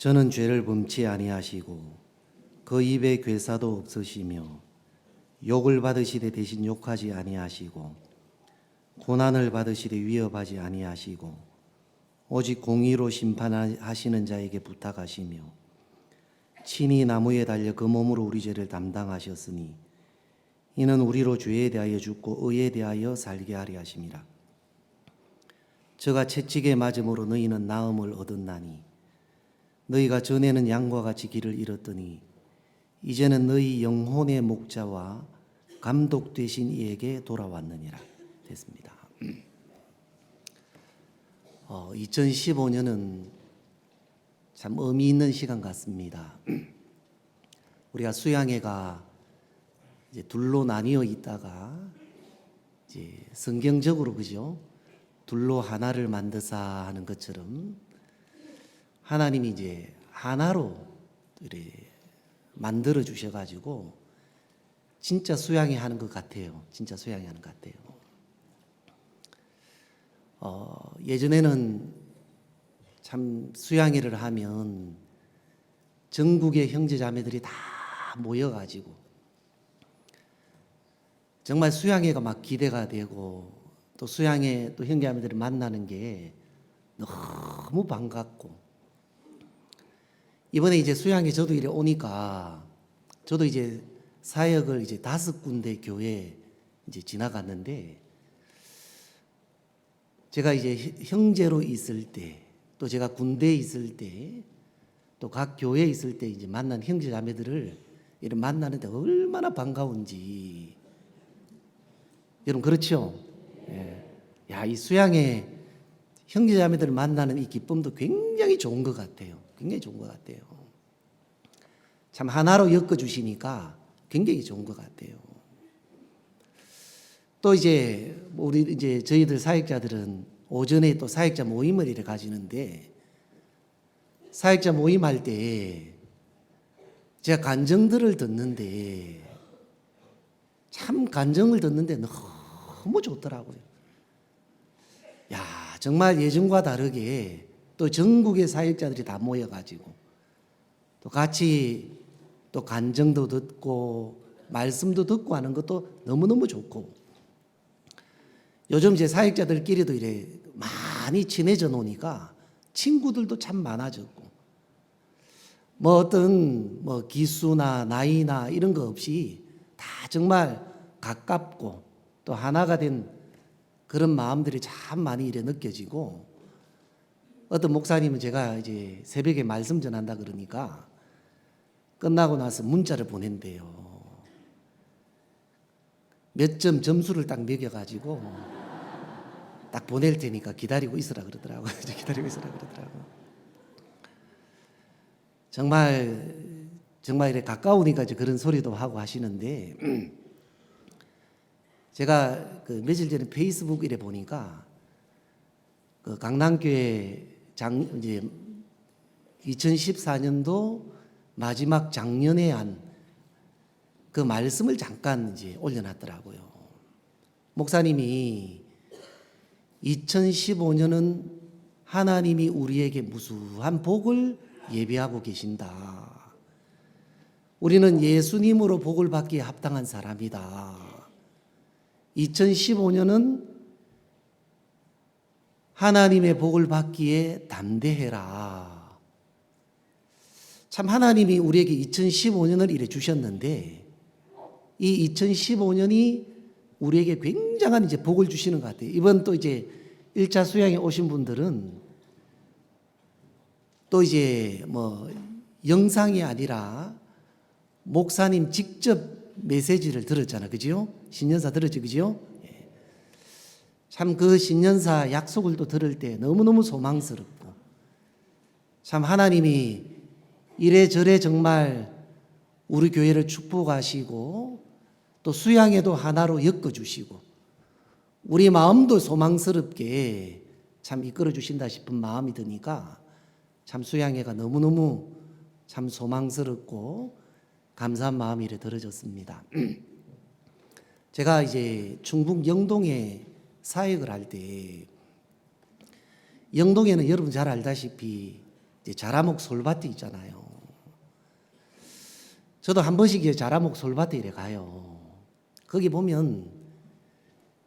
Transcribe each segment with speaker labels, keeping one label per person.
Speaker 1: 저는 죄를 범치 아니하시고 그 입에 괴사도 없으시며 욕을 받으시되 대신 욕하지 아니하시고 고난을 받으시되 위협하지 아니하시고 오직 공의로 심판하시는 자에게 부탁하시며 친히 나무에 달려 그 몸으로 우리 죄를 담당하셨으니 이는 우리로 죄에 대하여 죽고 의에 대하여 살게 하려 하심이라. 저가 채찍에 맞음으로 너희는 나음을 얻었나니 너희가 전에는 양과 같이 길을 잃었더니 이제는 너희 영혼의 목자와 감독 되신 이에게 돌아왔느니라. 됐습니다. 2015년은 참 의미 있는 시간 같습니다. 우리가 수양회가 이제 둘로 나뉘어 있다가 이제 성경적으로 그죠? 둘로 하나를 만드사 하는 것처럼 하나님이 이제 하나로 이렇게 만들어 주셔가지고 진짜 수양회 하는 것 같아요. 진짜 수양회 하는 것 같아요. 예전에는 참 수양회를 하면 전국의 형제 자매들이 다 모여가지고 정말 수양회가 막 기대가 되고 또 수양회 또 형제 자매들을 만나는 게 너무 반갑고 이번에 이제 수양회 저도 이래 오니까 저도 이제 사역을 이제 5군데 교회 이제 지나갔는데 제가 이제 형제로 있을 때 또 제가 군대에 있을 때 또 각 교회에 있을 때 이제 만난 형제 자매들을 이렇게 만나는데 얼마나 반가운지 여러분 그렇죠? 예. 야, 이 수양회 형제 자매들을 만나는 이 기쁨도 굉장히 좋은 것 같아요. 굉장히 좋은 것 같아요. 참 하나로 엮어 주시니까 굉장히 좋은 것 같아요. 또 이제 우리 이제 저희들 사역자들은 오전에 또 사역자 모임을 이렇게 가지는데 사역자 모임할 때 제가 간증들을 듣는데 참 간증을 듣는데 너무 좋더라고요. 야, 정말 예전과 다르게 또 전국의 사역자들이 다 모여가지고 또 같이 또 간증도 듣고 말씀도 듣고 하는 것도 너무너무 좋고 요즘 제 사역자들끼리도 이래 많이 친해져 놓으니까 친구들도 참 많아졌고 뭐 어떤 뭐 기수나 나이나 이런 거 없이 다 정말 가깝고 또 하나가 된 그런 마음들이 참 많이 이래 느껴지고 어떤 목사님은 제가 이제 새벽에 말씀 전한다 그러니까 끝나고 나서 문자를 보낸대요. 몇 점 점수를 딱 매겨가지고 딱 보낼 테니까 기다리고 있으라 그러더라고요. 기다리고 있으라 그러더라고요. 정말 이렇게 가까우니까 이제 그런 소리도 하고 하시는데 제가 그 며칠 전에 페이스북 이래 보니까 그 강남교회 이제 2014년도 마지막 작년에 한 그 말씀을 잠깐 이제 올려놨더라고요. 목사님이 2015년은 하나님이 우리에게 무수한 복을 예비하고 계신다. 우리는 예수님으로 복을 받기에 합당한 사람이다. 2015년은 하나님의 복을 받기에 담대해라. 참 하나님이 우리에게 2015년을 이래 주셨는데 이 2015년이 우리에게 굉장한 이제 복을 주시는 것 같아요. 이번 또 이제 1차 수양에 오신 분들은 또 이제 뭐 영상이 아니라 목사님 직접 메시지를 들었잖아. 그죠? 신년사 들었죠. 그죠? 참 그 신년사 약속을 또 들을 때 너무너무 소망스럽고 참 하나님이 이래저래 정말 우리 교회를 축복하시고 또 수양에도 하나로 엮어주시고 우리 마음도 소망스럽게 참 이끌어주신다 싶은 마음이 드니까 참 수양회가 너무너무 참 소망스럽고 감사한 마음이 이래 들어졌습니다. 제가 이제 충북 영동에 사역을 할 때 영동에는 여러분 잘 알다시피 이제 자라목 솔밭이 있잖아요. 저도 한 번씩 이제 자라목 솔밭에 이래 가요. 거기 보면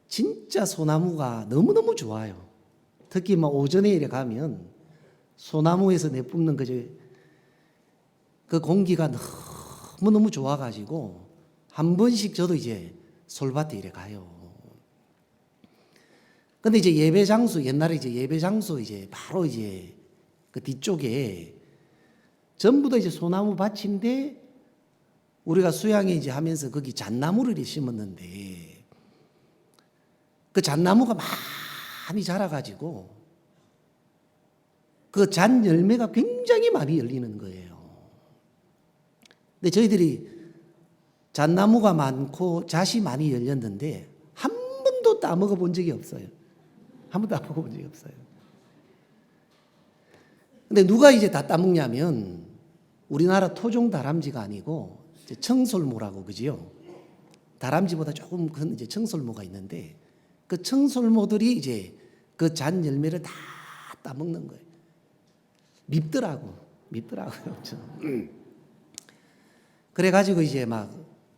Speaker 1: 진짜 소나무가 너무너무 좋아요. 특히 막 오전에 이래 가면 소나무에서 내뿜는 그 공기가 너무너무 좋아가지고 한 번씩 저도 이제 솔밭에 이래 가요. 근데 이제 예배 장소, 옛날에 이제 예배 장소 이제 바로 이제 그 뒤쪽에 전부 다 이제 소나무 밭인데 우리가 수양회 이제 하면서 거기 잣나무를 심었는데 그 잣나무가 많이 자라가지고 그 잣 열매가 굉장히 많이 열리는 거예요. 근데 저희들이 잣나무가 많고 잣이 많이 열렸는데 한 번도 따먹어 본 적이 없어요. 한 번도 따먹어 본 적이 없어요. 근데 누가 이제 다 따먹냐면 우리나라 토종 다람쥐가 아니고 이제 청솔모라고 그지요? 다람쥐보다 조금 큰 이제 청솔모가 있는데 그 청솔모들이 이제 그 잣 열매를 다 따먹는 거예요. 밉더라고요. 그래가지고 이제 막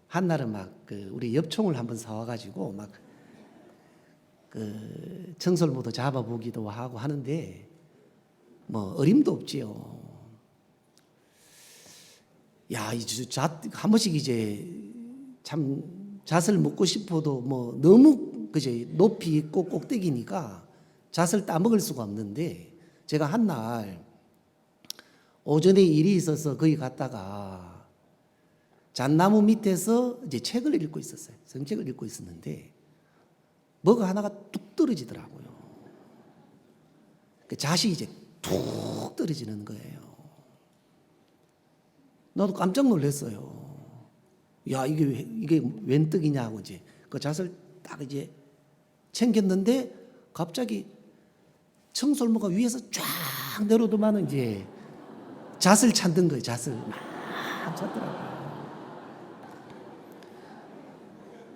Speaker 1: 한날은 막 그 우리 엽총을 한번 사와가지고 막 그 청솔모도 잡아보기도 하고 하는데 뭐 어림도 없지요. 야, 한 번씩 이제 참 잣을 먹고 싶어도 뭐 너무 그제 높이 있고 꼭대기니까 잣을 따먹을 수가 없는데 제가 한날 오전에 일이 있어서 거기 갔다가 잣나무 밑에서 이제 책을 읽고 있었어요. 성책을 읽고 있었는데 뭐가 하나가 뚝 떨어지더라고요. 그 잣이 이제 툭 떨어지는 거예요. 나도 깜짝 놀랐어요. 야, 이게 웬 떡이냐고 이제 그 잣을 딱 이제 챙겼는데 갑자기 청솔모가 위에서 쫙 내려오더만은 이제 잣을 찾는 거예요. 잣을 막 찾더라고요.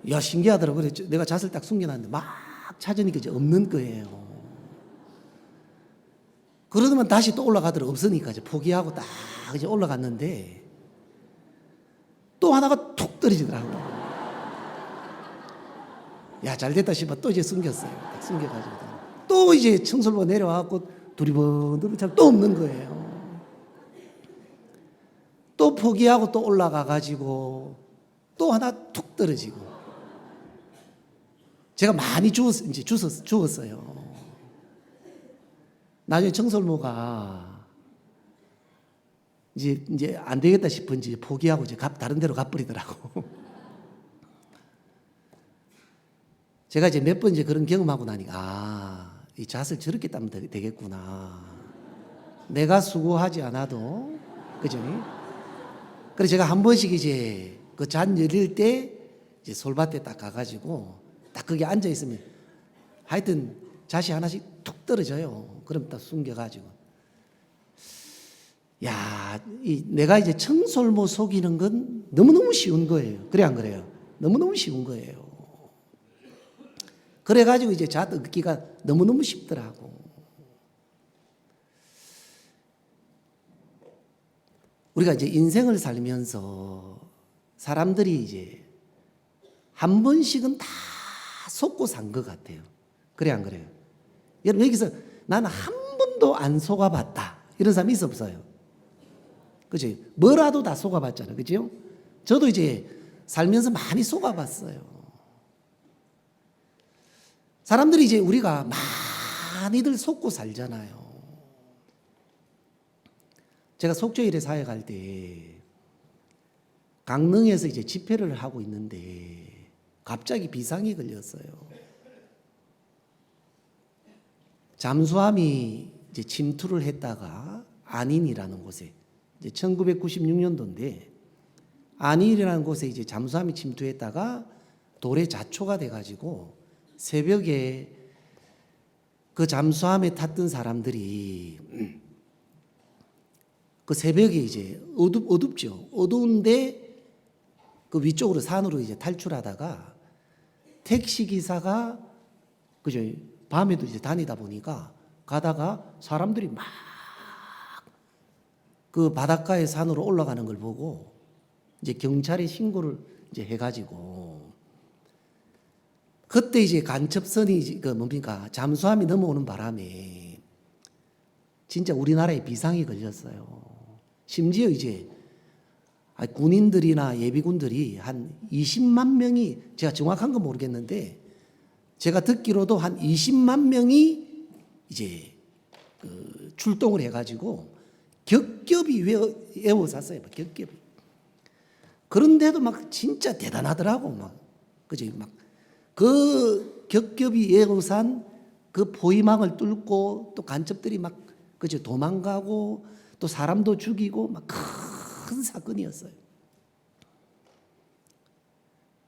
Speaker 1: 야, 신기하더라고. 그래, 내가 잣을 딱 숨겨놨는데 막 찾으니까 이제 없는 거예요. 그러더만 다시 또 올라가더라고. 없으니까 이제 포기하고 딱 이제 올라갔는데 또 하나가 툭 떨어지더라고요. 야, 잘 됐다 싶어 또 이제 숨겼어요. 딱 숨겨가지고 또 이제 청솔모 내려와갖고 두리번두리번 또 없는 거예요. 또 포기하고 또 올라가가지고 또 하나 툭 떨어지고 제가 많이 주웠어요. 나중에 청솔모가 이제 안 되겠다 싶은지 포기하고 이제 다른 데로 가버리더라고. 제가 이제 몇 번 이제 그런 경험하고 나니까 이 잣을 저렇게 따면 되겠구나. 내가 수고하지 않아도 그죠? 그래서 제가 한 번씩 이제 그 잣 열릴 때 이제 솔밭에 딱 가가지고 딱 거기 앉아 있으면 하여튼 잣이 하나씩 툭 떨어져요. 그럼 딱 숨겨가지고 야, 내가 이제 청솔모 속이는 건 너무너무 쉬운 거예요. 그래 안 그래요? 너무너무 쉬운 거예요. 그래가지고 이제 잣 얻기가 너무너무 쉽더라고. 우리가 이제 인생을 살면서 사람들이 이제 한 번씩은 다 속고 산 것 같아요. 그래 안 그래요? 여러분 여기서 나는 한 번도 안 속아봤다 이런 사람이 있어 없어요? 그치? 뭐라도 다 속아봤잖아요. 그죠? 저도 이제 살면서 많이 속아봤어요. 사람들이 이제 우리가 많이들 속고 살잖아요. 제가 속죄일에 사회 갈 때 강릉에서 이제 집회를 하고 있는데 갑자기 비상이 걸렸어요. 잠수함이 이제 침투를 했다가 안인이라는 곳에 이제 1996년도인데 안인이라는 곳에 이제 잠수함이 침투했다가 돌에 자초가 돼가지고 새벽에 그 잠수함에 탔던 사람들이 그 새벽에 이제 어둡죠. 어두운데 그 위쪽으로 산으로 이제 탈출하다가 택시 기사가 그죠? 밤에도 이제 다니다 보니까 가다가 사람들이 막 그 바닷가의 산으로 올라가는 걸 보고 이제 경찰에 신고를 이제 해가지고 그때 이제 간첩선이 그 뭡니까 잠수함이 넘어오는 바람에 진짜 우리나라에 비상이 걸렸어요. 심지어 이제 군인들이나 예비군들이 한 20만 명이 제가 정확한 건 모르겠는데 제가 듣기로도 한 20만 명이 이제 그 출동을 해가지고 겹겹이 에워쌌어요. 겹겹이. 그런데도 막 진짜 대단하더라고 막 그죠 막 그 겹겹이 에워싼 그 포위망을 뚫고 또 간첩들이 막 그죠 도망가고 또 사람도 죽이고 막 큰 사건이었어요.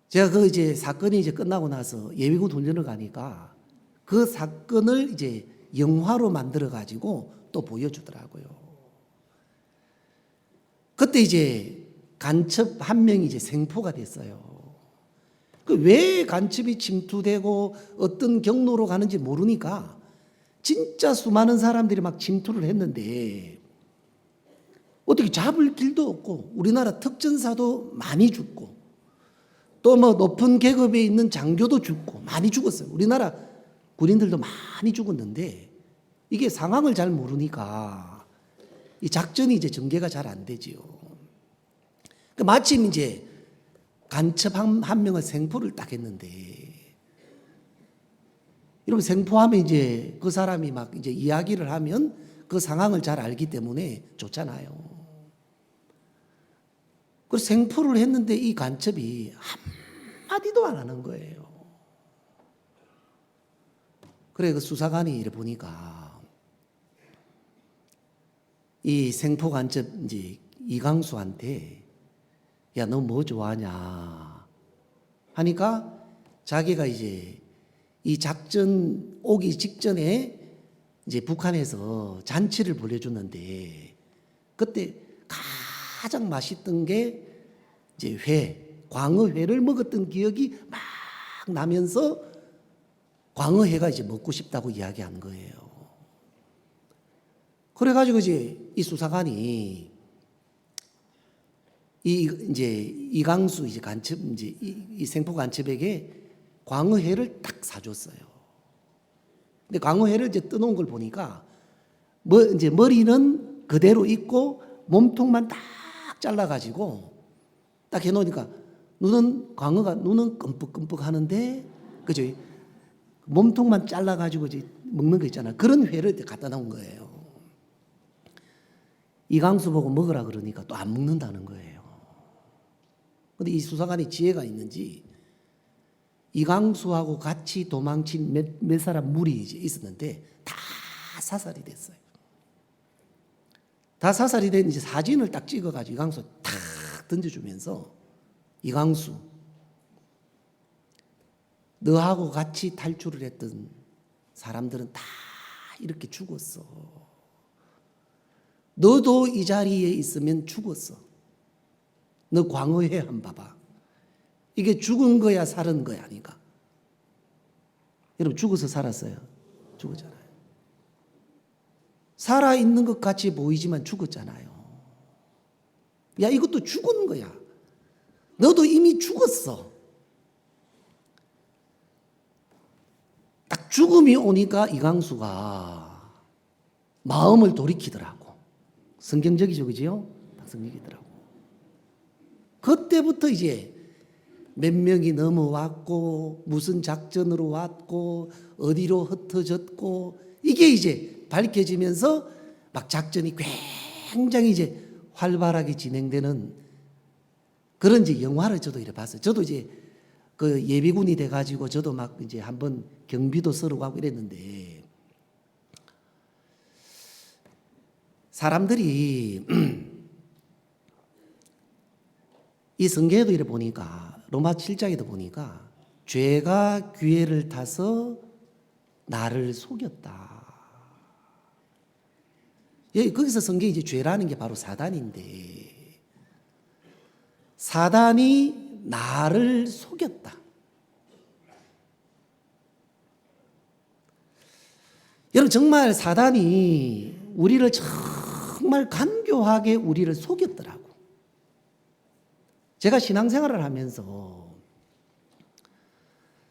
Speaker 1: 제가 그 이제 사건이 이제 끝나고 나서 예비군 훈련을 가니까 그 사건을 이제 영화로 만들어 가지고 또 보여주더라고요. 그때 이제 간첩 한 명이 이제 생포가 됐어요. 그 왜 간첩이 침투되고 어떤 경로로 가는지 모르니까 진짜 수많은 사람들이 막 침투를 했는데 어떻게 잡을 길도 없고 우리나라 특전사도 많이 죽고 또 뭐 높은 계급에 있는 장교도 죽고 많이 죽었어요. 우리나라 군인들도 많이 죽었는데 이게 상황을 잘 모르니까 이 작전이 이제 전개가 잘 안 되지요. 마침 이제 간첩 한 명을 생포를 딱 했는데 여러분 생포하면 이제 그 사람이 막 이제 이야기를 하면 그 상황을 잘 알기 때문에 좋잖아요. 그래서 생포를 했는데 이 간첩이 한마디도 안 하는 거예요. 그래 그 수사관이 이래 보니까 이 생포 간첩 이제 이강수한테 야 너 뭐 좋아하냐 하니까 자기가 이제 이 작전 오기 직전에 이제 북한에서 잔치를 벌여줬는데 그때 가장 맛있던 게 이제 광어회를 먹었던 기억이 막 나면서 광어회가 이제 먹고 싶다고 이야기한 거예요. 그래가지고 이제 이 수사관이 이제 이강수 이제 간첩 이제 이 생포 간첩에게 광어회를 딱 사줬어요. 근데 광어회를 이제 떠놓은 걸 보니까 이제 머리는 그대로 있고 몸통만 딱 잘라가지고 딱 해놓으니까 눈은 끔뻑끔뻑 하는데 그죠? 몸통만 잘라가지고 이제 먹는 거 있잖아. 그런 회를 갖다 놓은 거예요. 이강수 보고 먹으라 그러니까 또 안 먹는다는 거예요. 근데 이 수사관이 지혜가 있는지 이강수하고 같이 도망친 몇 사람 무리 이제 있었는데 다 사살이 됐어요. 다 사살이 된 이제 사진을 딱 찍어가지고 이강수 탁 던져주면서 이강수 너하고 같이 탈출을 했던 사람들은 다 이렇게 죽었어. 너도 이 자리에 있으면 죽었어. 너 광어회 한번 봐봐. 이게 죽은 거야 살은 거야 아닌가? 여러분 죽어서 살았어요? 죽었잖아요. 살아있는 것 같이 보이지만 죽었잖아요. 야 이것도 죽은 거야. 너도 이미 죽었어. 딱 죽음이 오니까 이강수가 마음을 돌이키더라고. 성경적이죠, 그지요? 성경이더라고. 그때부터 이제 몇 명이 넘어왔고 무슨 작전으로 왔고 어디로 흩어졌고 이게 이제 밝혀지면서 막 작전이 굉장히 이제 활발하게 진행되는 그런 이제 영화를 저도 이렇게 봤어요. 저도 이제 그 예비군이 돼가지고 저도 막 이제 한번 경비도 서러 가고 이랬는데 사람들이 이 성경에도 이래 보니까 로마 7장에도 보니까 죄가 기회를 타서 나를 속였다. 거기서 성경이 이제 죄라는 게 바로 사단인데 사단이 나를 속였다. 여러분 정말 사단이 우리를 정말
Speaker 2: 정말 간교하게 우리를 속였더라고. 제가 신앙생활을 하면서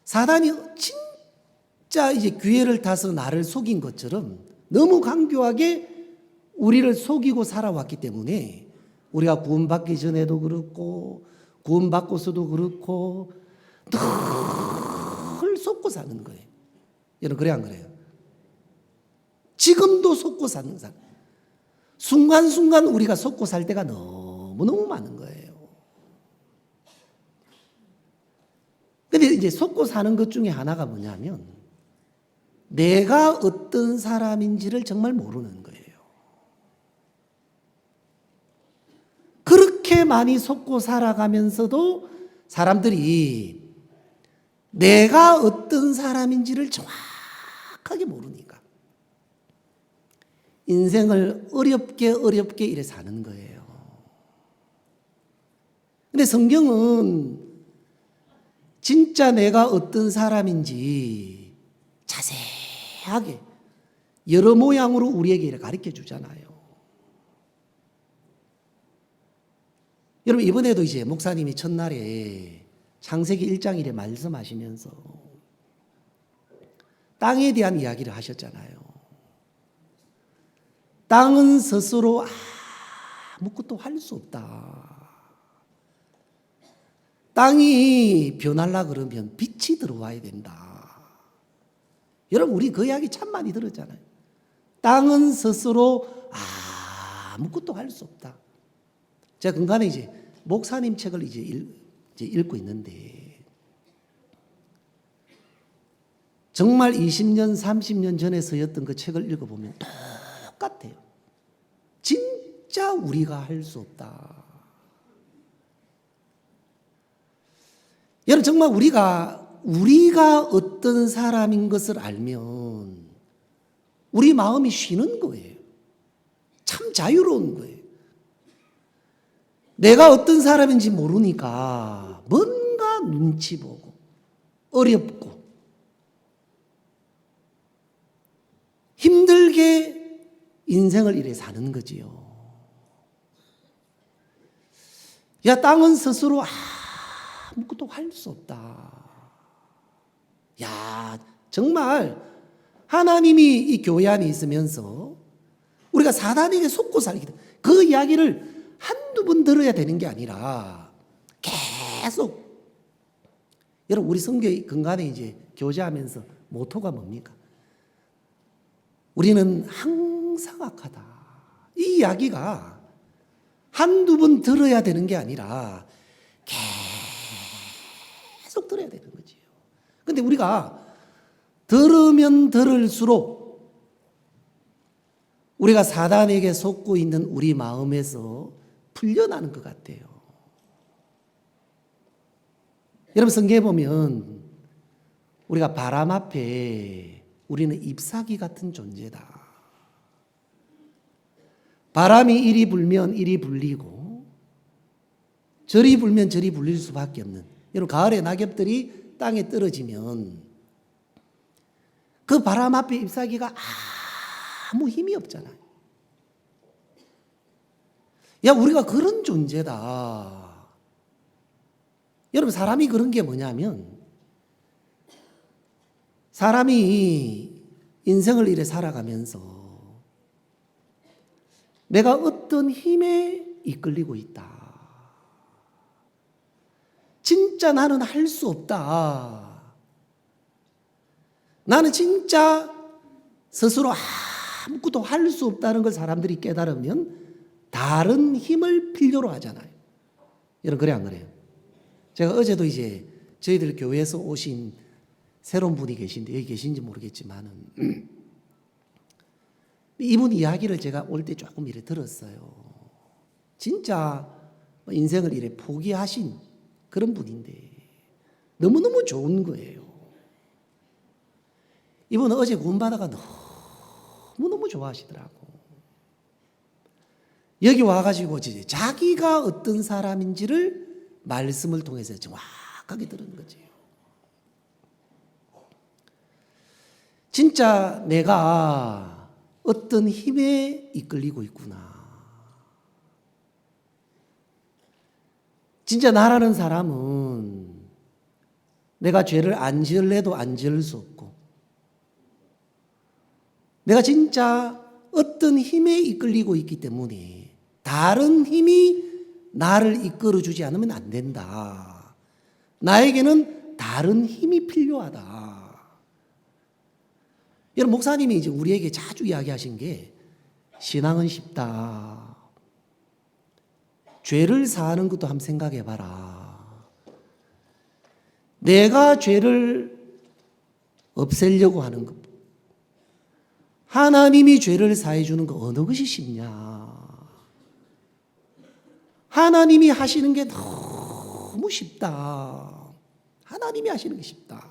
Speaker 2: 사단이 진짜 이제 기회를 타서 나를 속인 것처럼 너무 간교하게 우리를 속이고 살아왔기 때문에 우리가 구원받기 전에도 그렇고 구원받고서도 그렇고 늘 속고 사는 거예요. 여러분 그래 안 그래요? 지금도 속고 사는 사람. 순간순간 우리가 속고 살 때가 너무너무 많은 거예요. 근데 이제 속고 사는 것 중에 하나가 뭐냐면 내가 어떤 사람인지를 정말 모르는 거예요. 그렇게 많이 속고 살아가면서도 사람들이 내가 어떤 사람인지를 정확하게 모르니까 인생을 어렵게 이래 사는 거예요. 근데 성경은 진짜 내가 어떤 사람인지 자세하게 여러 모양으로 우리에게 가르쳐 주잖아요. 여러분 이번에도 이제 목사님이 첫날에 창세기 1장 1에 말씀하시면서 땅에 대한 이야기를 하셨잖아요. 땅은 스스로 아무것도 할 수 없다. 땅이 변하려 그러면 빛이 들어와야 된다. 여러분 우리 그 이야기 참 많이 들었잖아요. 땅은 스스로 아무것도 할 수 없다. 제가 근간에 이제 목사님 책을 이제 읽고 있는데 정말 20년, 30년 전에 쓰였던 그 책을 읽어보면 똑같아요. 진짜 우리가 할 수 없다. 여러분 정말 우리가 어떤 사람인 것을 알면 우리 마음이 쉬는 거예요. 참 자유로운 거예요. 내가 어떤 사람인지 모르니까 뭔가 눈치 보고 어렵고 힘들게 인생을 이래 사는 거지요. 야, 땅은 스스로 아무것도 할 수 없다. 야, 정말 하나님이 이 교회 안에 있으면서 우리가 사단에게 속고 살기 때문에 그 이야기를 한두 번 들어야 되는 게 아니라 계속 여러분 우리 성교의 근간에 이제 교제하면서 모토가 뭡니까? 우리는 항상 악하다. 이 이야기가 한두 번 들어야 되는 게 아니라 계속 들어야 되는 거지요. 근데 우리가 들으면 들을수록 우리가 사단에게 속고 있는 우리 마음에서 풀려나는 것 같아요. 여러분 성경에 보면 우리가 바람 앞에 우리는 잎사귀 같은 존재다. 바람이 이리 불면 이리 불리고 저리 불면 저리 불릴 수밖에 없는. 여러분 가을에 낙엽들이 땅에 떨어지면 그 바람 앞에 잎사귀가 아무 힘이 없잖아요. 야, 우리가 그런 존재다. 여러분 사람이 그런 게 뭐냐면 사람이 인생을 이래 살아가면서 내가 어떤 힘에 이끌리고 있다. 진짜 나는 할 수 없다. 나는 진짜 스스로 아무것도 할 수 없다는 걸 사람들이 깨달으면 다른 힘을 필요로 하잖아요. 여러분 그래 안 그래요? 제가 어제도 이제 저희들 교회에서 오신 새로운 분이 계신데 여기 계신지 모르겠지만은 이분 이야기를 제가 올 때 조금 이래 들었어요. 진짜 인생을 이래 포기하신 그런 분인데 너무너무 좋은 거예요. 이분은 어제 구원받아가 너무너무 좋아하시더라고. 여기 와가지고 자기가 어떤 사람인지를 말씀을 통해서 정확하게 들은 거죠. 진짜 내가 어떤 힘에 이끌리고 있구나. 진짜 나라는 사람은 내가 죄를 안 지을래도 안 지을 수 없고, 내가 진짜 어떤 힘에 이끌리고 있기 때문에 다른 힘이 나를 이끌어주지 않으면 안 된다. 나에게는 다른 힘이 필요하다. 여러분, 목사님이 이제 우리에게 자주 이야기하신 게 신앙은 쉽다. 죄를 사하는 것도 한번 생각해 봐라. 내가 죄를 없애려고 하는 것, 하나님이 죄를 사해 주는 거 어느 것이 쉽냐? 하나님이 하시는 게 너무 쉽다. 하나님이 하시는 게 쉽다.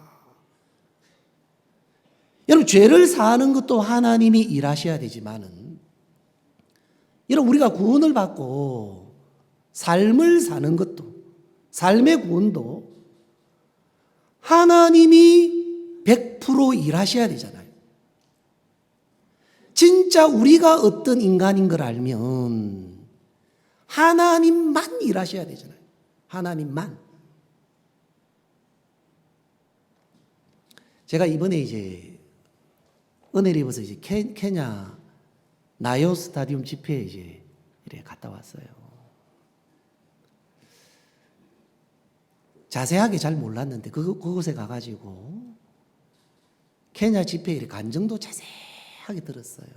Speaker 2: 여러분, 죄를 사하는 것도 하나님이 일하셔야 되지만은, 여러분, 우리가 구원을 받고 삶을 사는 것도, 삶의 구원도 하나님이 100% 일하셔야 되잖아요. 진짜 우리가 어떤 인간인 걸 알면 하나님만 일하셔야 되잖아요. 하나님만. 제가 이번에 이제 은혜를 입어서 이제 케냐 나요 스타디움 집회에 이제 이렇게 갔다 왔어요. 자세하게 잘 몰랐는데 그곳에 가가지고 케냐 집회 이렇게 간증도 자세하게 들었어요.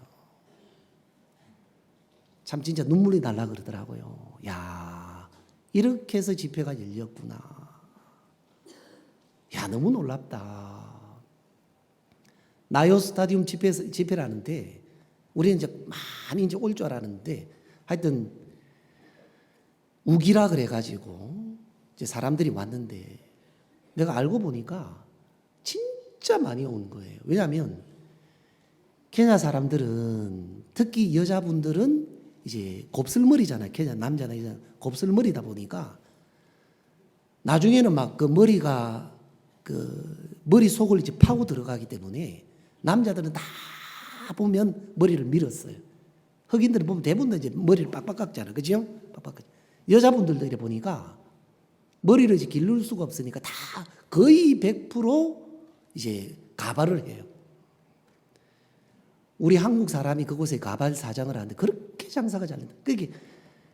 Speaker 2: 참 진짜 눈물이 날라 그러더라고요. 야, 이렇게 해서 집회가 열렸구나. 야, 너무 놀랍다. 나요 스타디움 집회를 하는데 우리는 이제 많이 이제 올 줄 알았는데 하여튼 우기라 그래가지고 이제 사람들이 왔는데 내가 알고 보니까 진짜 많이 온 거예요. 왜냐하면 케냐 사람들은 특히 여자분들은 이제 곱슬머리잖아요. 케냐 남자나 여자 곱슬머리다 보니까 나중에는 막 그 머리가 그 머리 속을 이제 파고 들어가기 때문에 남자들은 다 보면 머리를 밀었어요. 흑인들은 보면 대부분 이제 머리를 빡빡 깎잖아요. 그죠? 빡빡. 여자분들도 이래 보니까 머리를 이제 기를 수가 없으니까 다 거의 100% 이제 가발을 해요. 우리 한국 사람이 그곳에 가발 사장을 하는데 그렇게 장사가 잘 된다. 그게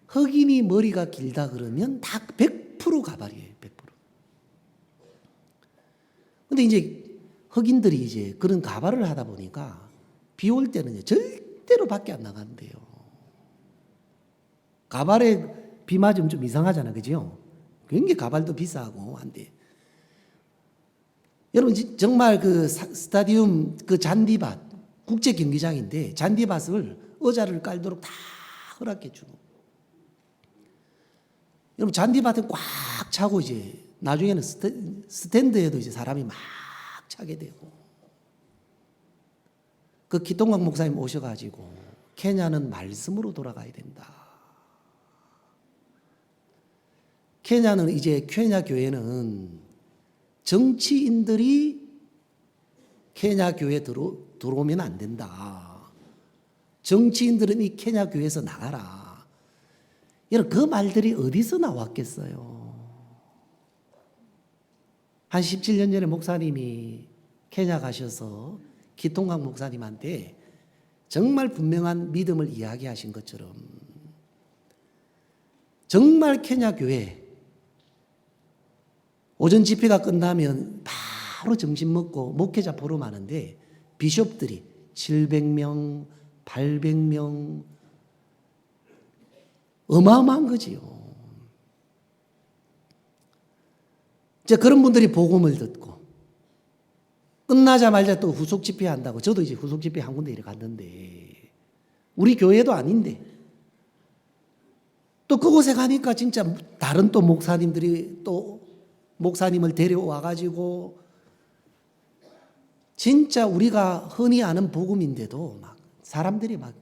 Speaker 2: 흑인이 머리가 길다 그러면 다 100% 가발이에요. 100%. 근데 이제 흑인들이 이제 그런 가발을 하다 보니까 비 올 때는 절대로 밖에 안 나간대요. 가발에 비 맞으면 좀 이상하잖아. 그죠? 굉장히 가발도 비싸고 한데. 여러분 정말 그 스타디움 그 잔디밭 국제 경기장인데 잔디밭을 의자를 깔도록 다 허락해 주고. 여러분 잔디밭은 꽉 차고 이제 나중에는 스탠드에도 이제 사람이 막 차게 되고. 그 기동광 목사님 오셔가지고 케냐는 말씀으로 돌아가야 된다. 케냐는 이제 케냐 교회는 정치인들이 케냐 교회에 들어오면 안 된다. 정치인들은 이 케냐 교회에서 나가라. 여러분 그 말들이 어디서 나왔겠어요? 한 17년 전에 목사님이 케냐 가셔서 기통강 목사님한테 정말 분명한 믿음을 이야기하신 것처럼 정말 케냐 교회 오전 집회가 끝나면 바로 점심 먹고 목회자 보러 가는데 비숍들이 700명, 800명 어마어마한 거지요. 이제 그런 분들이 복음을 듣고 끝나자마자 또 후속 집회 한다고 저도 이제 후속 집회 한 군데 이렇게 갔는데 우리 교회도 아닌데 또 그곳에 가니까 진짜 다른 또 목사님들이 또 목사님을 데려와 가지고 진짜 우리가 흔히 아는 복음인데도 막 사람들이 막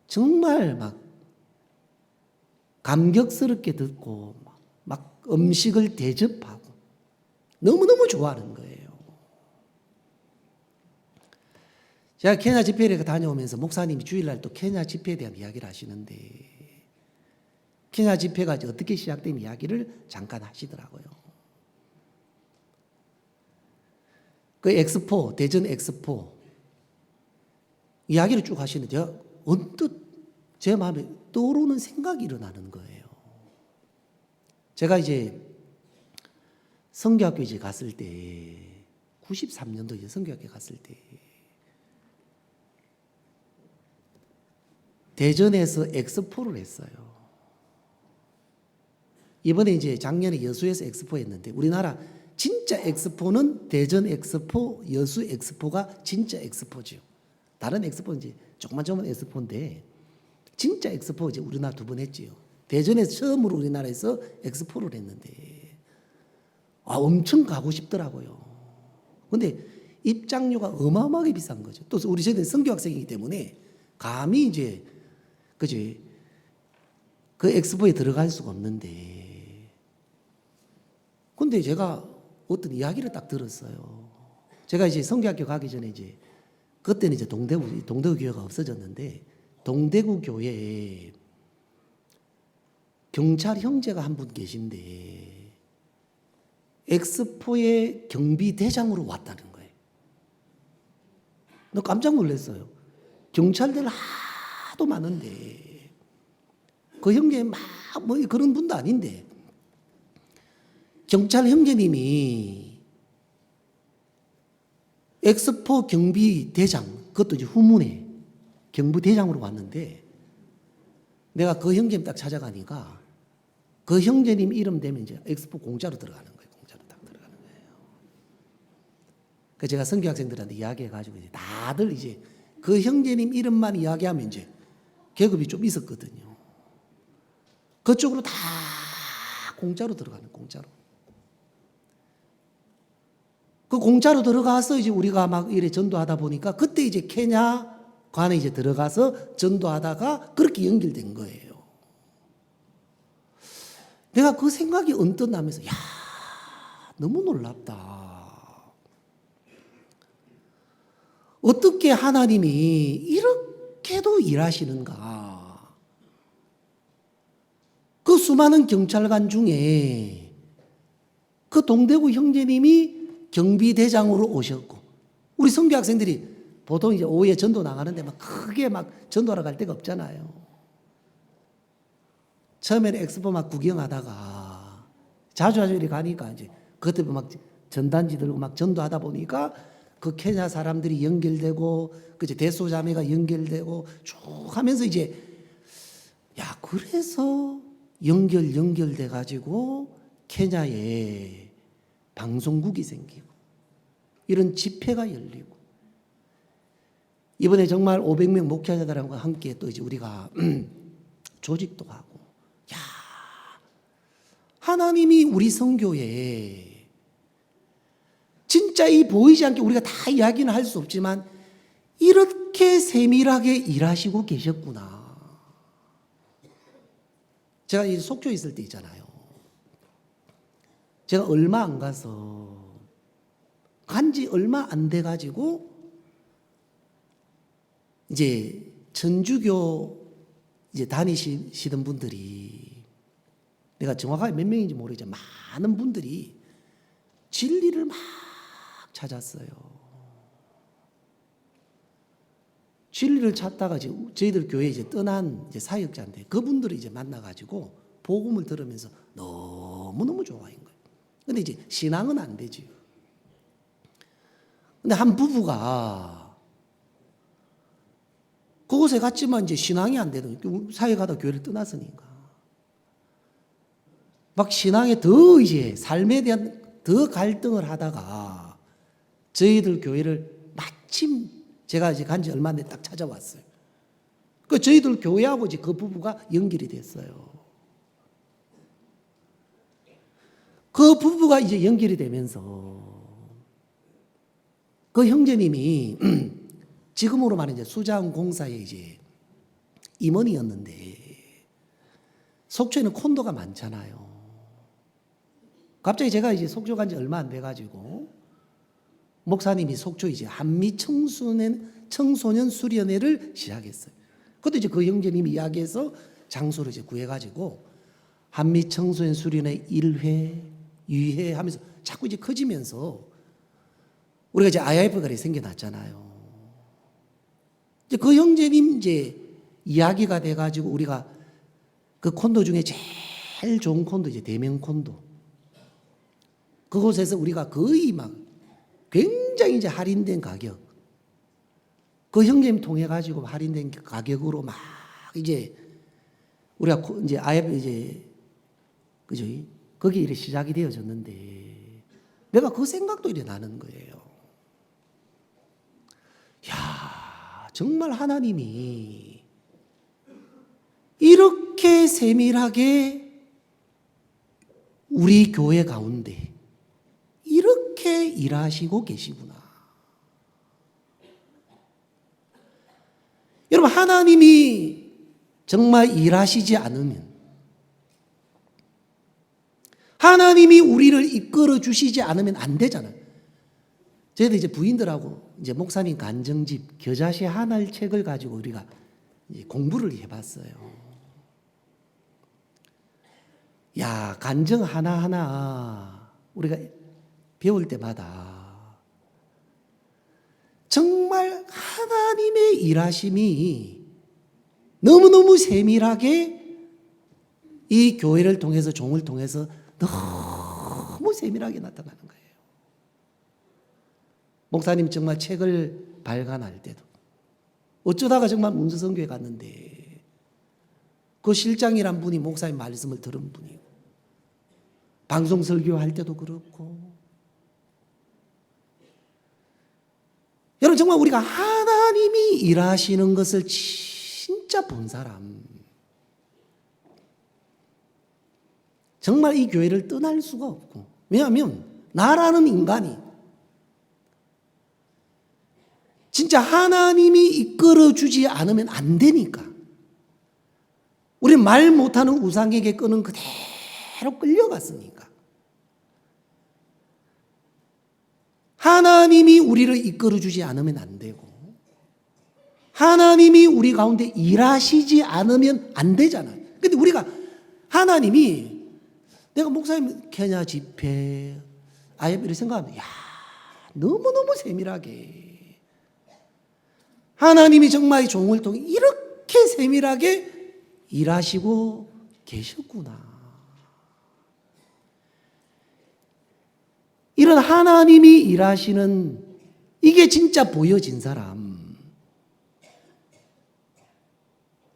Speaker 2: 정말 막 감격스럽게 듣고 막 음식을 대접하고 너무너무 좋아하는 거예요. 제가 케냐 집회를 다녀오면서 목사님이 주일날 또 케냐 집회에 대한 이야기를 하시는데 케냐 집회가 어떻게 시작된 이야기를 잠깐 하시더라고요. 그 엑스포, 대전 엑스포 이야기를 쭉 하시는데 제가 언뜻 제 마음에 떠오르는 생각이 일어나는 거예요. 제가 이제 성교학교 이제 갔을 때 93년도 이제 성교학교 갔을 때 대전에서 엑스포를 했어요. 이번에 이제 작년에 여수에서 엑스포 했는데 우리나라 진짜 엑스포는 대전 엑스포, 여수 엑스포가 진짜 엑스포죠. 다른 엑스포는 이제 조그만 엑스포인데 진짜 엑스포 이제 우리나라 2번 했지요. 대전에서 처음으로 우리나라에서 엑스포를 했는데 엄청 가고 싶더라고요. 근데 입장료가 어마어마하게 비싼 거죠. 또 우리 저희는 성교 학생이기 때문에 감히 이제 그지 그 엑스포에 들어갈 수가 없는데 근데 제가 어떤 이야기를 딱 들었어요. 제가 이제 성교학교 가기 전에 이제 그때는 이제 동대구 교회가 없어졌는데 동대구 교회에 경찰 형제가 한 분 계신데 엑스포의 경비대장으로 왔다는 거예요. 너 깜짝 놀랐어요. 경찰들 하도 많은데 그 형제 막 뭐 그런 분도 아닌데 경찰 형제님이 엑스포 경비대장 그것도 이제 후문에 경비대장으로 왔는데 내가 그 형제님 딱 찾아가니까 그 형제님 이름 되면 이제 엑스포 공짜로 들어가는 거예요. 공짜로 딱 들어가는 거예요. 그 제가 성교 학생들한테 이야기해가지고 이제 다들 이제 그 형제님 이름만 이야기하면 이제 계급이 좀 있었거든요. 그쪽으로 다 공짜로 들어가는 공짜로. 그 공짜로 들어가서 이제 우리가 막 이래 전도하다 보니까 그때 이제 케냐 관에 이제 들어가서 전도하다가 그렇게 연결된 거예요. 내가 그 생각이 언뜻 나면서 야 너무 놀랍다. 어떻게 하나님이 이렇게도 일하시는가. 그 수많은 경찰관 중에 그 동대구 형제님이 경비대장으로 오셨고 우리 선교 학생들이 보통 이제 오후에 전도 나가는데 막 크게 막 전도하러 갈 데가 없잖아요. 처음에는 엑스포 막 구경하다가 자주 이렇게 가니까 이제 그때 막 전단지 들고 막 전도하다 보니까 그 케냐 사람들이 연결되고 그제 대소자매가 연결되고 쭉 하면서 이제 야 그래서 연결돼 가지고 케냐에 방송국이 생기고 이런 집회가 열리고 이번에 정말 500명 목회자들과 함께 또 이제 우리가 조직도 하고 야 하나님이 우리 선교에 진짜 이 보이지 않게 우리가 다 이야기는 할 수 없지만 이렇게 세밀하게 일하시고 계셨구나. 제가 이 속초에 있을 때 있잖아요. 제가 얼마 안 가서 간지 얼마 안 돼 가지고 이제 천주교 이제 다니시던 분들이 내가 정확하게 몇 명인지 모르겠지만 많은 분들이 진리를 막 찾았어요. 진리를 찾다가 이제 저희들 교회 이제 떠난 이제 사역자인데 그분들을 이제 만나가지고 복음을 들으면서 너무너무 좋아한 거예요. 근데 이제 신앙은 안 되지. 근데 한 부부가 그곳에 갔지만 이제 신앙이 안 되는 사역하다 교회를 떠났으니까 막 신앙에 더 이제 삶에 대한 더 갈등을 하다가 저희들 교회를 마침 제가 이제 간지 얼마 안 돼 딱 찾아왔어요. 그 저희들 교회하고 이제 그 부부가 연결이 됐어요. 그 부부가 이제 연결이 되면서 그 형제님이 지금으로 말하면 이제 수자원공사의 이제 임원이었는데 속초에는 콘도가 많잖아요. 갑자기 제가 이제 속초 간 지 얼마 안 돼 가지고 목사님이 속초 이제 한미 청소년 수련회를 시작했어요. 그것도 이제 그 형제님이 이야기해서 장소를 이제 구해 가지고 한미 청소년 수련회 1회, 2회 하면서 자꾸 이제 커지면서 우리가 이제 IF가 생겨났잖아요. 이제 그 형제님 이제 이야기가 돼가지고 우리가 그 콘도 중에 제일 좋은 콘도 이제 대명 콘도. 그곳에서 우리가 거의 막 굉장히 이제 할인된 가격. 그 형제님 통해 가지고 할인된 가격으로 막 이제 우리가 이제 IF 이제 그죠? 거기 이래 시작이 되어졌는데 내가 그 생각도 이래 나는 거예요. 야, 정말 하나님이 이렇게 세밀하게 우리 교회 가운데 이렇게 일하시고 계시구나. 여러분, 하나님이 정말 일하시지 않으면, 하나님이 우리를 이끌어 주시지 않으면 안 되잖아요. 저희도 이제 부인들하고 이제 목사님 간증집 겨자씨 하늘 책을 가지고 우리가 이제 공부를 해봤어요. 야, 간증 하나하나 우리가 배울 때마다 정말 하나님의 일하심이 너무너무 세밀하게 이 교회를 통해서, 종을 통해서 너무 세밀하게 나타나는 거예요. 목사님 정말 책을 발간할 때도 어쩌다가 정말 문서성교회 갔는데 그 실장이란 분이 목사님 말씀을 들은 분이고, 방송 설교할 때도 그렇고, 여러분 정말 우리가 하나님이 일하시는 것을 진짜 본 사람, 정말 이 교회를 떠날 수가 없고, 왜냐하면 나라는 인간이 진짜 하나님이 이끌어주지 않으면 안 되니까 우리 말 못하는 우상에게 끄는 그대로 끌려갔으니까 하나님이 우리를 이끌어주지 않으면 안 되고 하나님이 우리 가운데 일하시지 않으면 안 되잖아요. 근데 우리가 하나님이 내가 목사님 케냐 집회 IF를 생각하면 야, 너무너무 세밀하게 하나님이 정말 이 종을 통해 이렇게 세밀하게 일하시고 계셨구나. 이런 하나님이 일하시는 이게 진짜 보여진 사람,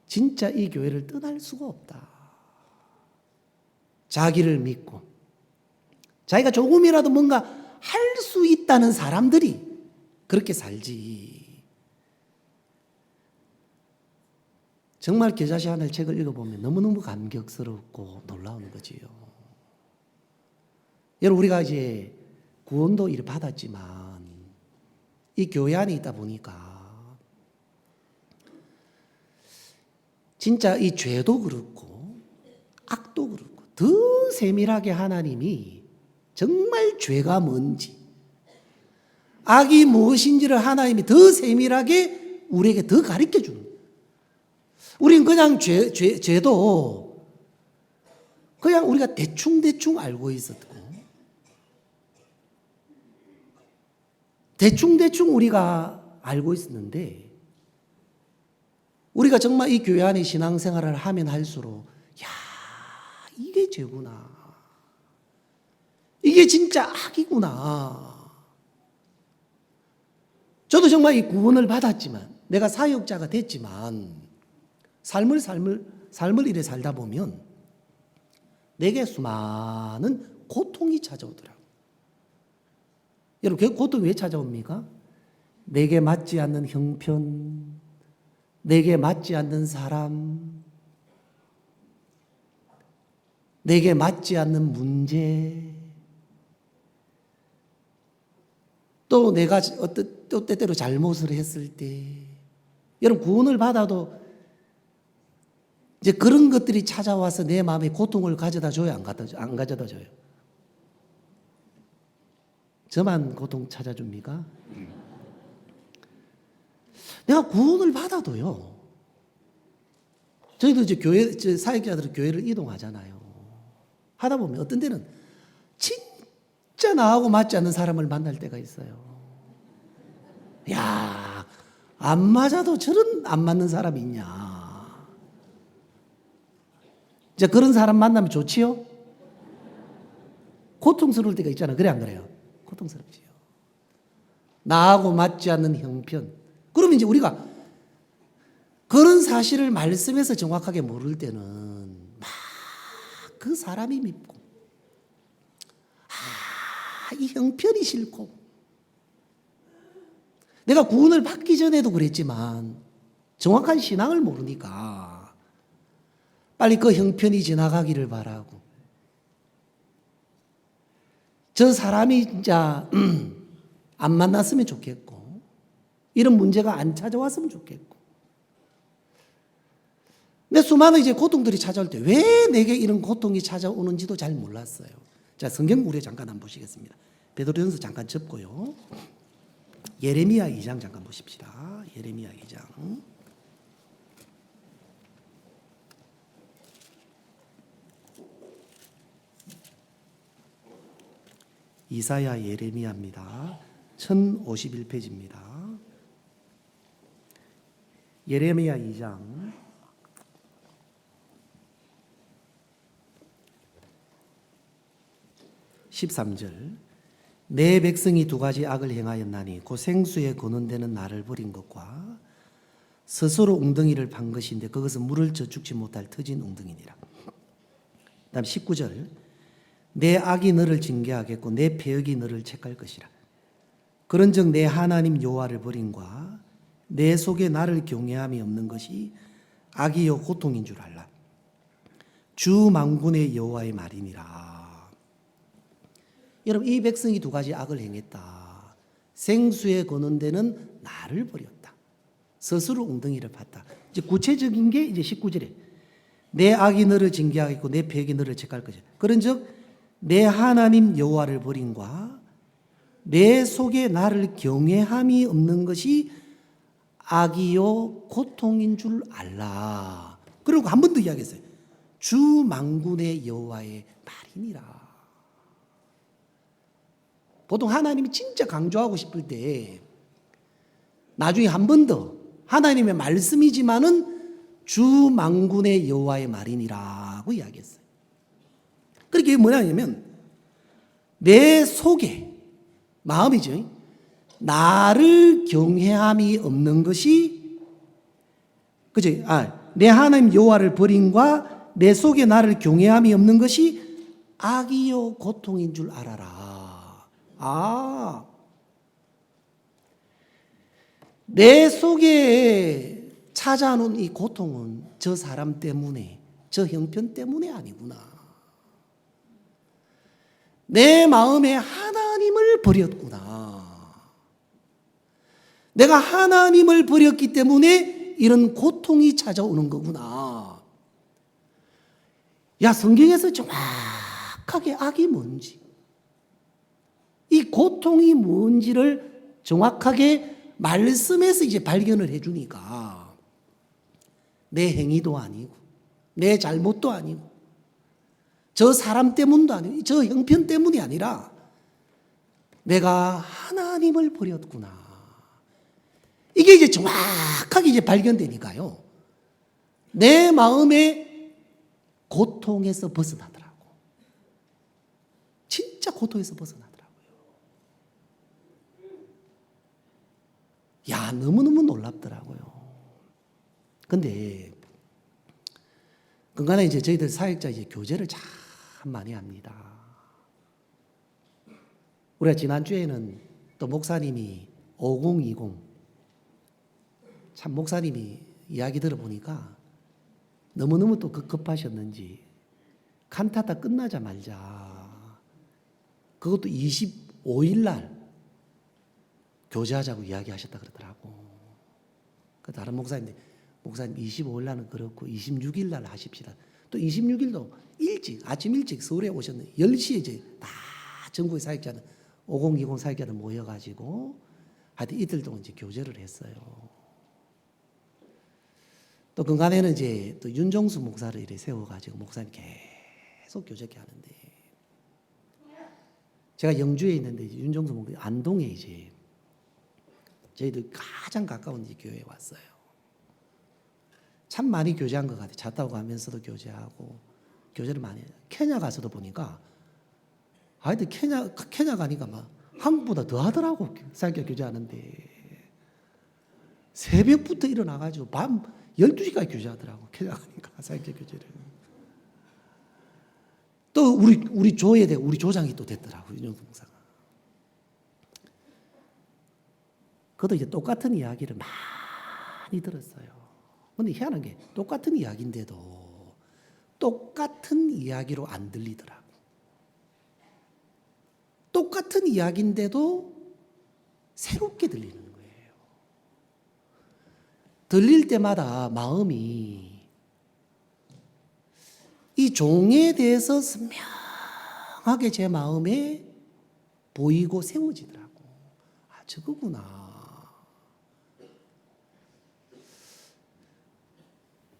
Speaker 2: 진짜 이 교회를 떠날 수가 없다. 자기를 믿고 자기가 조금이라도 뭔가 할 수 있다는 사람들이 그렇게 살지. 정말 겨자씨 하늘 책을 읽어보면 너무너무 감격스럽고 놀라운 거지요. 여러분, 우리가 이제 구원도 이를 받았지만 이 교회 안에 있다 보니까 진짜 이 죄도 그렇고 악도 그렇고 더 세밀하게 하나님이 정말 죄가 뭔지, 악이 무엇인지를 하나님이 더 세밀하게 우리에게 더 가르쳐 주는 거예요. 우린 그냥 죄도 그냥 우리가 대충 알고 있었고, 대충 우리가 알고 있었는데, 우리가 정말 이 교회 안에 신앙생활을 하면 할수록, 야, 이게 죄구나. 이게 진짜 악이구나. 저도 정말 이 구원을 받았지만, 내가 사역자가 됐지만, 삶을 이래 살다 보면 내게 수많은 고통이 찾아오더라고요. 여러분, 그 고통이 왜 찾아옵니까? 내게 맞지 않는 형편, 내게 맞지 않는 사람, 내게 맞지 않는 문제, 또 내가 또 때때로 잘못을 했을 때, 여러분 구원을 받아도 이제 그런 것들이 찾아와서 내 마음에 고통을 가져다 줘요, 안 가져다 줘요? 저만 고통 찾아줍니까? 내가 구원을 받아도요. 저희도 이제 사역자들은 교회를 이동하잖아요. 하다 보면 어떤 때는 진짜 나하고 맞지 않는 사람을 만날 때가 있어요. 야, 안 맞아도 저런 안 맞는 사람이 있냐. 이제 그런 사람 만나면 좋지요? 고통스러울 때가 있잖아. 그래 안 그래요? 고통스럽지요. 나하고 맞지 않는 형편. 그러면 이제 우리가 그런 사실을 말씀에서 정확하게 모를 때는 막 그 사람이 밉고, 이 형편이 싫고, 내가 구원을 받기 전에도 그랬지만 정확한 신앙을 모르니까 빨리 그 형편이 지나가기를 바라고, 저 사람이 진짜 안 만났으면 좋겠고, 이런 문제가 안 찾아왔으면 좋겠고. 근데 수많은 이제 고통들이 찾아올 때 왜 내게 이런 고통이 찾아오는지도 잘 몰랐어요. 자, 성경 우리 잠깐 한번 보시겠습니다. 베드로전서 잠깐 접고요. 예레미야 2장 잠깐 보십시다. 예레미야 2장. 이사야 예레미야입니다. 1051페이지입니다. 예레미야 2장 13절. 내 백성이 두 가지 악을 행하였나니 곧 생수에 거는되는 나를 버린 것과 스스로 웅덩이를 판 것인데 그것은 물을 저축지 못할 터진 웅덩이니라. 다음 19절. 내 악이 너를 징계하겠고 내 패역이 너를 책할 것이라. 그런즉 내 하나님 여호와를 버림과 내 속에 나를 경외함이 없는 것이 악이요 고통인 줄 알라. 주 만군의 여호와의 말이니라. 여러분, 이 백성이 두 가지 악을 행했다. 생수에 거는 데는 나를 버렸다. 스스로 웅덩이를 팠다. 이제 구체적인 게 이제 19절에 내 악이 너를 징계하겠고 내 패역이 너를 책할 것이다. 그런즉 내 하나님 여호와를 버림과 내 속에 나를 경외함이 없는 것이 악이요 고통인 줄 알라. 그리고 한 번 더 이야기했어요. 주 만군의 여호와의 말이니라. 보통 하나님이 진짜 강조하고 싶을 때 나중에 한 번 더 하나님의 말씀이지만은 주 만군의 여호와의 말이니라고 이야기했어요. 그러니까 이게 뭐냐면 내 속에 마음이죠. 나를 경외함이 없는 것이 그죠? 내 하나님 여호와를 버림과 내 속에 나를 경외함이 없는 것이 악이요 고통인 줄 알아라. 내 속에 찾아오는 이 고통은 저 사람 때문에, 저 형편 때문에 아니구나. 내 마음에 하나님을 버렸구나. 내가 하나님을 버렸기 때문에 이런 고통이 찾아오는 거구나. 야, 성경에서 정확하게 악이 뭔지, 이 고통이 뭔지를 정확하게 말씀에서 이제 발견을 해주니까 내 행위도 아니고 내 잘못도 아니고 저 사람 때문도 아니고 저 형편 때문이 아니라 내가 하나님을 버렸구나. 이게 이제 정확하게 이제 발견되니까요. 내 마음의 고통에서 벗어나더라고. 진짜 고통에서 벗어나더라고요. 야, 너무너무 놀랍더라고요. 근데 그간에 이제 저희들 사역자 이제 교제를 참 많이 합니다. 우리가 지난주에는 또 목사님이 5020 참 목사님이 이야기 들어보니까 너무너무 또 급하셨는지 칸타타 끝나자마자 그것도 25일 날 교제하자고 이야기하셨다 그러더라고. 그 다른 목사님 25일 날은 그렇고 26일 날 하십시다. 또 26일도 일찍 아침 일찍 서울에 오셨는데 10시에 이제 다 전국의 사역자들 5020 사역자들 모여가지고 하여튼 이틀 동안 이제 교제를 했어요. 또 그간에는 이제 또 윤종수 목사를 이렇게 세워가지고 목사님 계속 교제케 하는데, 제가 영주에 있는데 이제 윤정수 목사님 안동에 이제 저희들 가장 가까운 이 교회에 왔어요. 참 많이 교제한 것 같아요. 차 타고 가면서도 교제하고 교제를 많이 해요. 케냐 가서도 보니까 아이들 케냐 가니까 막 한국보다 더 하더라고. 사역자 교제하는데 새벽부터 일어나가지고 밤 12시까지 교제하더라고. 케냐 가니까 사역자 교제를. 또 우리 조에 우리 조장이 또 됐더라고. 윤영수 목사가. 그것도 이제 똑같은 이야기를 많이 들었어요. 근데 희한한 게 똑같은 이야기인데도 똑같은 이야기로 안 들리더라고. 똑같은 이야기인데도 새롭게 들리는 거예요. 들릴 때마다 마음이 이 종에 대해서 선명하게 제 마음에 보이고 세워지더라고. 아, 저거구나.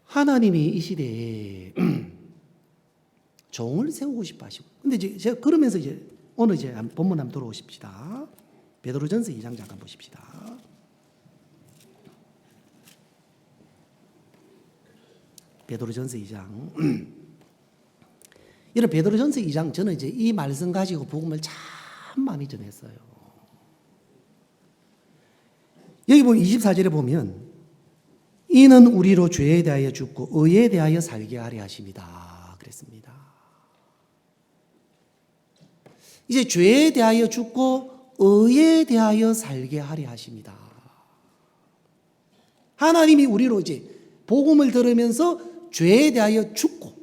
Speaker 2: 하나님이 이 시대에 종을 세우고 싶어 하시고. 근데 이제 제가 그러면서 이제 오늘 이제 본문 한번 돌아오십시다. 베드로전서 2장 잠깐 보십시다. 베드로전서 2장. 이런 베드로전서 2장 저는 이제 이 말씀 가지고 복음을 참 많이 전했어요. 여기 보면 24절에 보면 이는 우리로 죄에 대하여 죽고 의에 대하여 살게 하려 하심이다 그랬습니다. 이제 죄에 대하여 죽고 의에 대하여 살게 하려 하십니다. 하나님이 우리로 이제 복음을 들으면서 죄에 대하여 죽고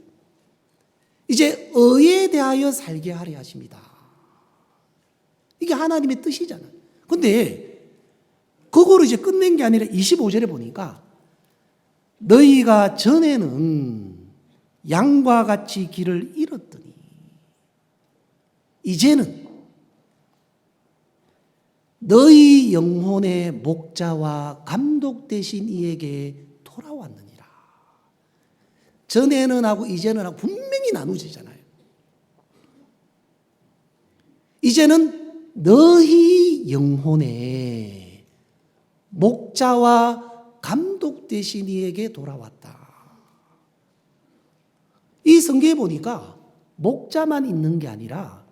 Speaker 2: 이제 의에 대하여 살게 하려 하십니다. 이게 하나님의 뜻이잖아요. 근데 그거로 이제 끝낸 게 아니라 25절에 보니까 너희가 전에는 양과 같이 길을 잃었더니 이제는 너희 영혼의 목자와 감독 되신 이에게 돌아왔느니라. 전에는 하고 이제는 하고 분명히 나누지잖아요. 이제는 너희 영혼의 목자와 감독 되신 이에게 돌아왔다. 이 성경에 보니까 목자만 있는 게 아니라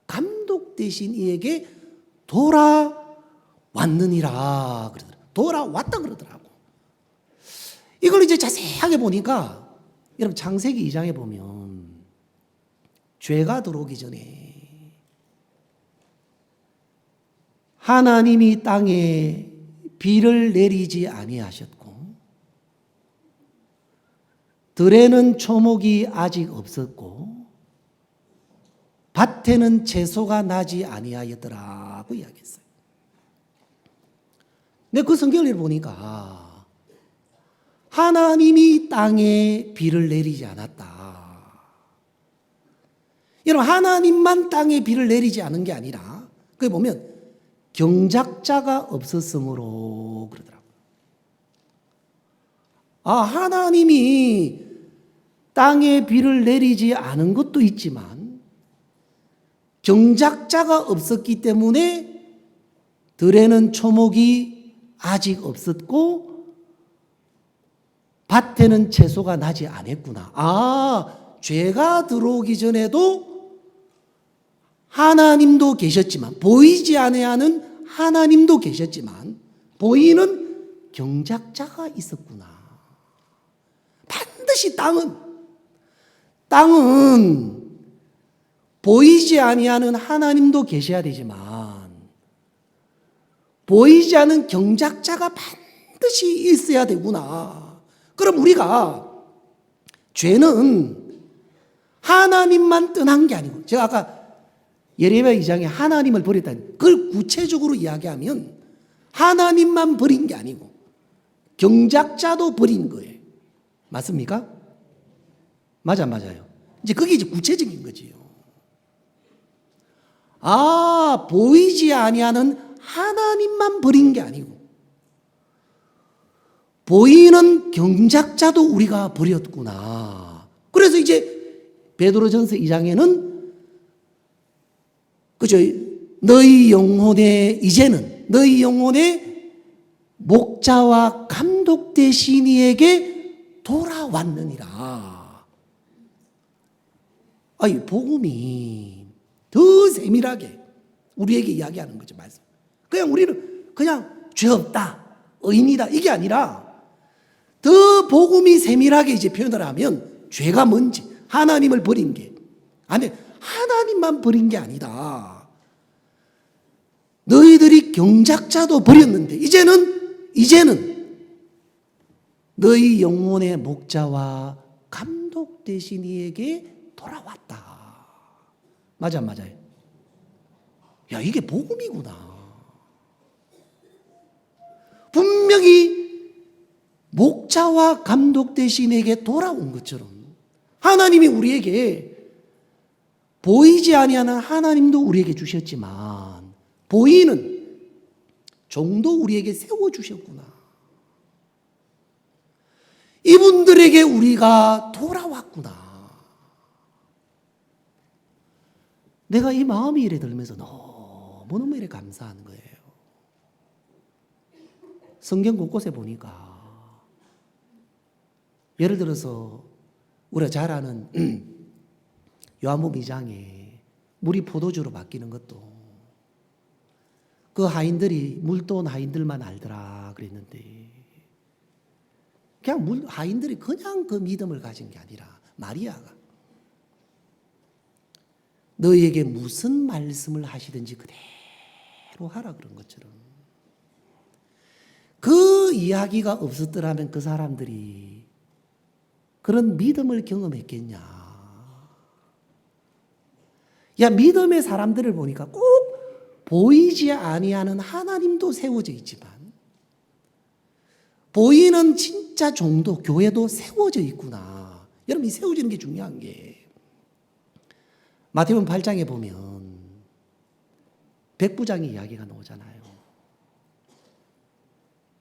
Speaker 2: 감독 되신 이에게 돌아왔느니라 그러더라고요. 돌아왔다 그러더라고. 이걸 이제 자세하게 보니까 여러분 창세기 2장에 보면 죄가 들어오기 전에 하나님이 땅에 비를 내리지 아니하셨고 들에는 초목이 아직 없었고 밭에는 채소가 나지 아니하였더라고 이야기했어요. 근데 그 성경을 보니까 하나님이 땅에 비를 내리지 않았다. 여러분 하나님만 땅에 비를 내리지 않은 게 아니라 거기 보면 경작자가 없었으므로 그러더라고요. 아, 하나님이 땅에 비를 내리지 않은 것도 있지만 경작자가 없었기 때문에 들에는 초목이 아직 없었고 밭에는 채소가 나지 않았구나. 아, 죄가 들어오기 전에도 하나님도 계셨지만 보이지 아니하는 하나님도 계셨지만 보이는 경작자가 있었구나. 반드시 땅은 보이지 아니하는 하나님도 계셔야 되지만 보이지 않는 경작자가 반드시 있어야 되구나. 그럼 우리가 죄는 하나님만 떠난 게 아니고 제가 아까 예레미야 2장에 하나님을 버렸다니 그걸 구체적으로 이야기하면 하나님만 버린 게 아니고 경작자도 버린 거예요. 맞습니까? 맞아요. 이제 그게 이제 구체적인 거지요. 아, 보이지 아니하는 하나님만 버린 게 아니고 보이는 경작자도 우리가 버렸구나. 그래서 이제 베드로전서 2장에는 그죠? 너희 영혼의 이제는 너희 영혼의 목자와 감독 되신 이에게 돌아왔느니라. 아이 복음이 더 세밀하게 우리에게 이야기하는 거죠, 말씀. 그냥 우리는 그냥 죄 없다, 의인이다 이게 아니라 더 복음이 세밀하게 이제 표현을 하면 죄가 뭔지 하나님을 버린 게 아니 하나님만 버린 게 아니다. 너희들이 경작자도 버렸는데 이제는 너희 영혼의 목자와 감독 되신 이에게 돌아왔다. 맞아, 맞아요. 야, 이게 복음이구나. 분명히 목자와 감독 되신 이에게 돌아온 것처럼 하나님이 우리에게 보이지 아니하는 하나님도 우리에게 주셨지만 보이는 종도 우리에게 세워주셨구나. 이분들에게 우리가 돌아왔구나. 내가 이 마음이 이래 들면서 너무너무 이래 감사한 거예요. 성경 곳곳에 보니까 예를 들어서 우리가 잘 아는 요한복음 2장에 물이 포도주로 바뀌는 것도 그 하인들이 물 떠온 하인들만 알더라 그랬는데 그냥 하인들이 그냥 그 믿음을 가진 게 아니라 마리아가 너희에게 무슨 말씀을 하시든지 그대로 하라 그런 것처럼 그 이야기가 없었더라면 그 사람들이 그런 믿음을 경험했겠냐. 야, 믿음의 사람들을 보니까 꼭 보이지 아니하는 하나님도 세워져 있지만 보이는 진짜 종도 교회도 세워져 있구나. 여러분 이 세워지는 게 중요한 게 마태복음 8장에 보면 백부장의 이야기가 나오잖아요.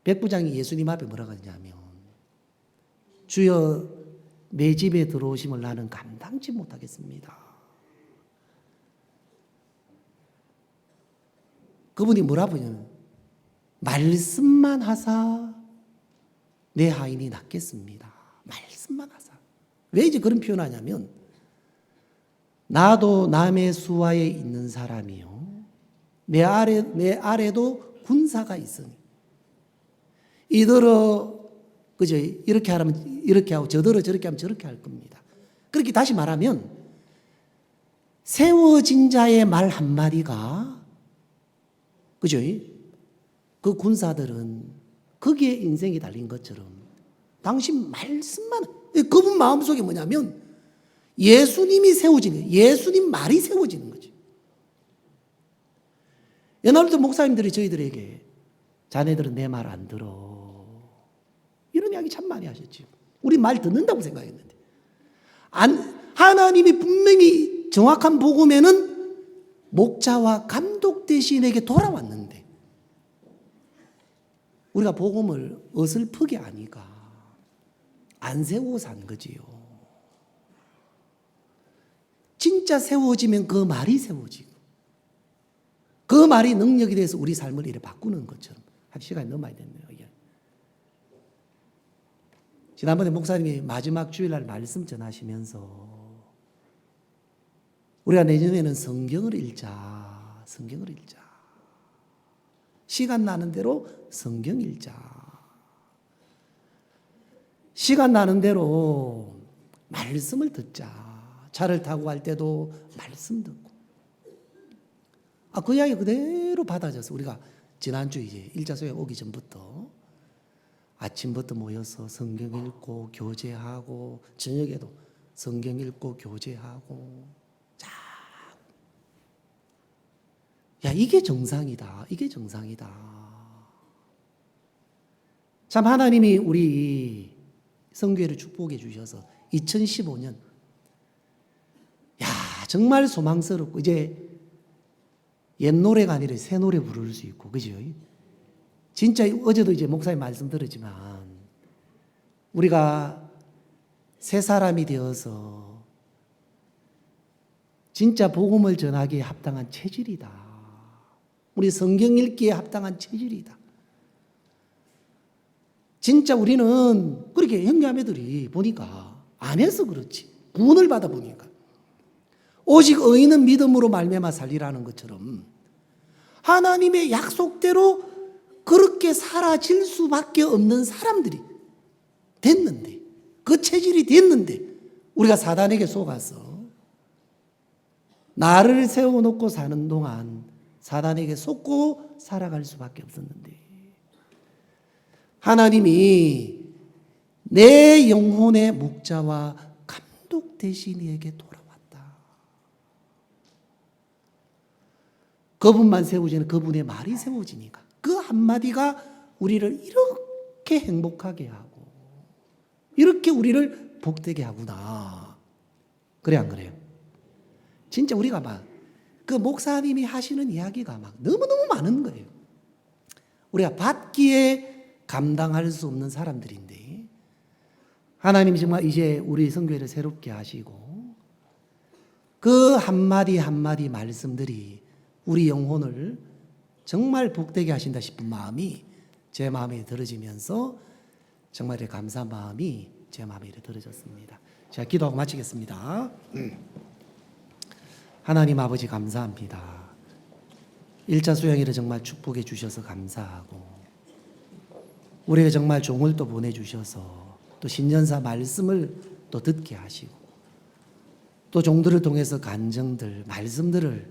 Speaker 2: 백부장이 예수님 앞에 뭐라고 하냐면 주여 내 집에 들어오심을 나는 감당치 못하겠습니다. 그분이 뭐라고 하냐면 말씀만 하사 내 하인이 낫겠습니다. 말씀만 하사. 왜 이제 그런 표현을 하냐면 나도 남의 수하에 있는 사람이요 내 아래도 군사가 있으니 이더러 그죠? 이렇게 하면 이렇게 하고 저더러 저렇게 하면 저렇게 할 겁니다. 그렇게 다시 말하면 세워진 자의 말 한마디가 그죠? 그 군사들은 거기에 인생이 달린 것처럼 당신 말씀만 그분 마음속에 뭐냐면 예수님이 세워지는 예수님 말이 세워지는 거지. 옛날부터 목사님들이 저희들에게 자네들은 내 말 안 들어 이런 이야기 참 많이 하셨죠. 우리 말 듣는다고 생각했는데 하나님이 분명히 정확한 복음에는 목자와 감독 대신에게 돌아왔는데 우리가 복음을 어설프게 아니까 안 세워 산 거지요. 진짜 세워지면 그 말이 세워지고 그 말이 능력이 돼서 우리 삶을 이렇게 바꾸는 것처럼 한 시간이 너무 많이 됐네요. 이게. 지난번에 목사님이 마지막 주일날 말씀 전하시면서 우리가 내년에는 성경을 읽자. 성경을 읽자. 시간 나는 대로 성경 읽자. 시간 나는 대로 말씀을 듣자. 차를 타고 갈 때도 말씀 듣고. 그 이야기 그대로 받아져서 우리가 지난주 이제 일자소에 오기 전부터 아침부터 모여서 성경 읽고 교제하고 저녁에도 성경 읽고 교제하고 야, 이게 정상이다. 이게 정상이다. 참 하나님이 우리 성교회를 축복해 주셔서 2015년 야, 정말 소망스럽고 이제 옛 노래가 아니라 새 노래 부를 수 있고 그죠? 진짜 어제도 이제 목사님 말씀 들었지만 우리가 새 사람이 되어서 진짜 복음을 전하기에 합당한 체질이다. 우리 성경 읽기에 합당한 체질이다. 진짜 우리는 그렇게 형제자매들이 보니까 안 해서 그렇지. 구원을 받아 보니까 오직 의인은 믿음으로 말미암아 살리라는 것처럼 하나님의 약속대로 그렇게 살아질 수밖에 없는 사람들이 됐는데, 그 체질이 됐는데 우리가 사단에게 속아서 나를 세워놓고 사는 동안 사단에게 속고 살아갈 수밖에 없었는데, 하나님이 내 영혼의 목자와 감독 대신 이에게 돌아왔다. 그분만 세우지는 그분의 말이 세워지니까 그 한마디가 우리를 이렇게 행복하게 하고 이렇게 우리를 복되게 하구나. 그래 안 그래요? 진짜 우리가 막 그 목사님이 하시는 이야기가 막 너무너무 많은 거예요. 우리가 받기에 감당할 수 없는 사람들인데 하나님이 정말 이제 우리 선교회를 새롭게 하시고 그 한마디 한마디 말씀들이 우리 영혼을 정말 복되게 하신다 싶은 마음이 제 마음에 들어지면서 정말 감사한 마음이 제 마음에 들어졌습니다. 제가 기도하고 마치겠습니다. 하나님 아버지 감사합니다. 1차 수양회를 정말 축복해 주셔서 감사하고 우리에게 정말 종을 또 보내주셔서 또 신년사 말씀을 또 듣게 하시고 또 종들을 통해서 간증들, 말씀들을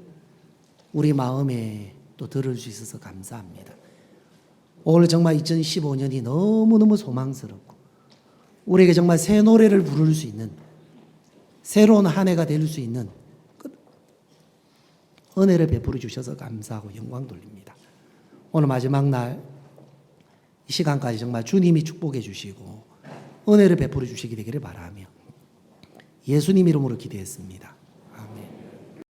Speaker 2: 우리 마음에 또 들을 수 있어서 감사합니다. 오늘 정말 2015년이 너무너무 소망스럽고 우리에게 정말 새 노래를 부를 수 있는 새로운 한 해가 될 수 있는 은혜를 베풀어 주셔서 감사하고 영광 돌립니다. 오늘 마지막 날 이 시간까지 정말 주님이 축복해 주시고 은혜를 베풀어 주시기 되기를 바라며 예수님 이름으로 기도했습니다.